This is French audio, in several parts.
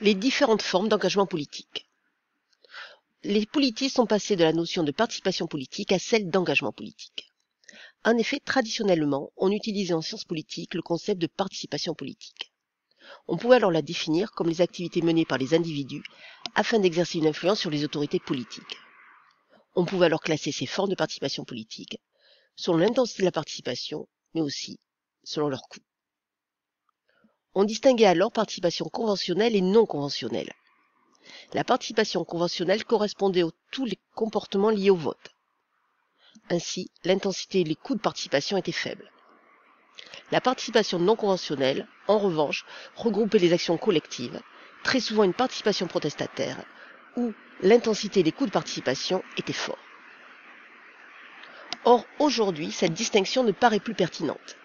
Les différentes formes d'engagement politique. Les politistes sont passés de la notion de participation politique à celle d'engagement politique. En effet, traditionnellement, on utilisait en sciences politiques le concept de participation politique. On pouvait alors la définir comme les activités menées par les individus afin d'exercer une influence sur les autorités politiques. On pouvait alors classer ces formes de participation politique selon l'intensité de la participation, mais aussi selon leur coût. On distinguait alors participation conventionnelle et non conventionnelle. La participation conventionnelle correspondait à tous les comportements liés au vote. Ainsi, l'intensité et les coûts de participation étaient faibles. La participation non conventionnelle, en revanche, regroupait les actions collectives, très souvent une participation protestataire, où l'intensité et les coûts de participation étaient forts. Or, aujourd'hui, cette distinction ne paraît plus pertinente.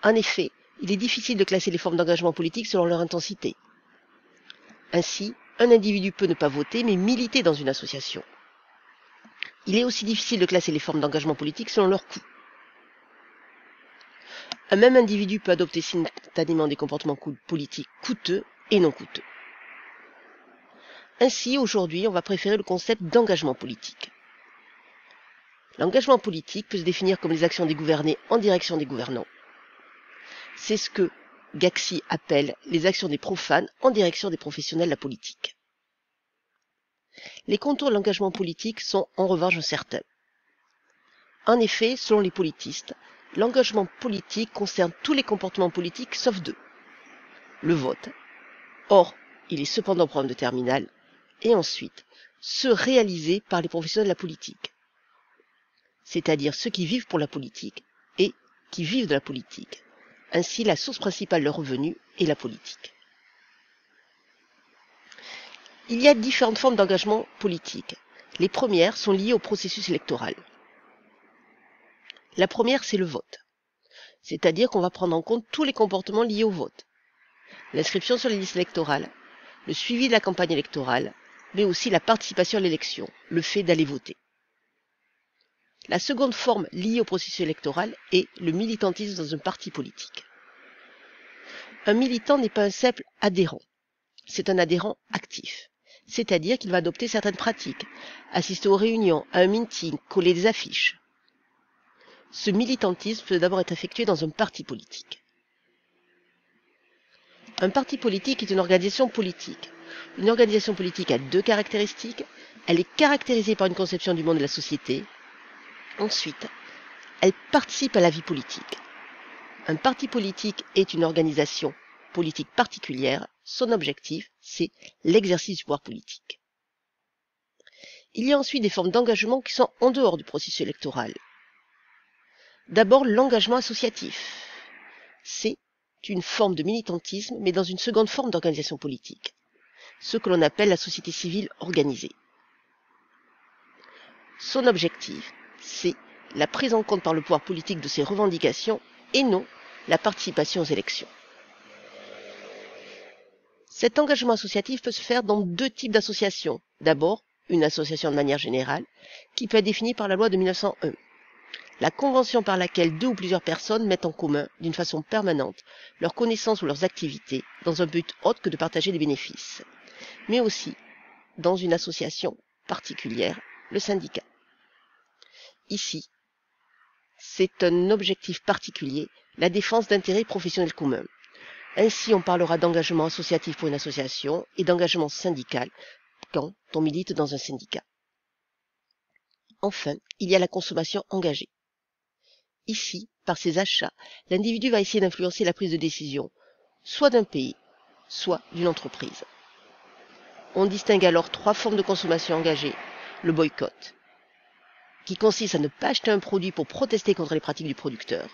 En effet, il est difficile de classer les formes d'engagement politique selon leur intensité. Ainsi, un individu peut ne pas voter, mais militer dans une association. Il est aussi difficile de classer les formes d'engagement politique selon leur coût. Un même individu peut adopter simultanément des comportements politiques coûteux et non coûteux. Ainsi, aujourd'hui, on va préférer le concept d'engagement politique. L'engagement politique peut se définir comme les actions des gouvernés en direction des gouvernants. C'est ce que Gaxi appelle les actions des profanes en direction des professionnels de la politique. Les contours de l'engagement politique sont en revanche incertains. En effet, selon les politistes, l'engagement politique concerne tous les comportements politiques sauf deux. Le vote. Or, il est cependant programme de terminale. Et ensuite, ceux réalisés par les professionnels de la politique. C'est-à-dire ceux qui vivent pour la politique et qui vivent de la politique. Ainsi, la source principale de leurs revenus est la politique. Il y a différentes formes d'engagement politique. Les premières sont liées au processus électoral. La première, c'est le vote. C'est-à-dire qu'on va prendre en compte tous les comportements liés au vote. L'inscription sur les listes électorales, le suivi de la campagne électorale, mais aussi la participation à l'élection, le fait d'aller voter. La seconde forme liée au processus électoral est le militantisme dans un parti politique. Un militant n'est pas un simple adhérent, c'est un adhérent actif, c'est-à-dire qu'il va adopter certaines pratiques, assister aux réunions, à un meeting, coller des affiches. Ce militantisme peut d'abord être effectué dans un parti politique. Un parti politique est une organisation politique. Une organisation politique a deux caractéristiques. Elle est caractérisée par une conception du monde et de la société. Ensuite, elle participe à la vie politique. Un parti politique est une organisation politique particulière. Son objectif, c'est l'exercice du pouvoir politique. Il y a ensuite des formes d'engagement qui sont en dehors du processus électoral. D'abord, l'engagement associatif. C'est une forme de militantisme, mais dans une seconde forme d'organisation politique. Ce que l'on appelle la société civile organisée. Son objectif, c'est la prise en compte par le pouvoir politique de ses revendications et non la participation aux élections. Cet engagement associatif peut se faire dans deux types d'associations. D'abord, une association de manière générale, qui peut être définie par la loi de 1901. La convention par laquelle deux ou plusieurs personnes mettent en commun, d'une façon permanente, leurs connaissances ou leurs activités, dans un but autre que de partager des bénéfices. Mais aussi, dans une association particulière, le syndicat. Ici, c'est un objectif particulier, la défense d'intérêts professionnels communs. Ainsi, on parlera d'engagement associatif pour une association et d'engagement syndical quand on milite dans un syndicat. Enfin, il y a la consommation engagée. Ici, par ses achats, l'individu va essayer d'influencer la prise de décision, soit d'un pays, soit d'une entreprise. On distingue alors trois formes de consommation engagée. Le boycott, qui consiste à ne pas acheter un produit pour protester contre les pratiques du producteur.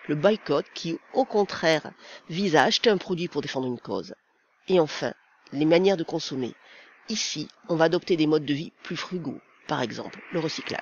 Le boycott, qui au contraire vise à acheter un produit pour défendre une cause. Et enfin, les manières de consommer. Ici, on va adopter des modes de vie plus frugaux, par exemple le recyclage.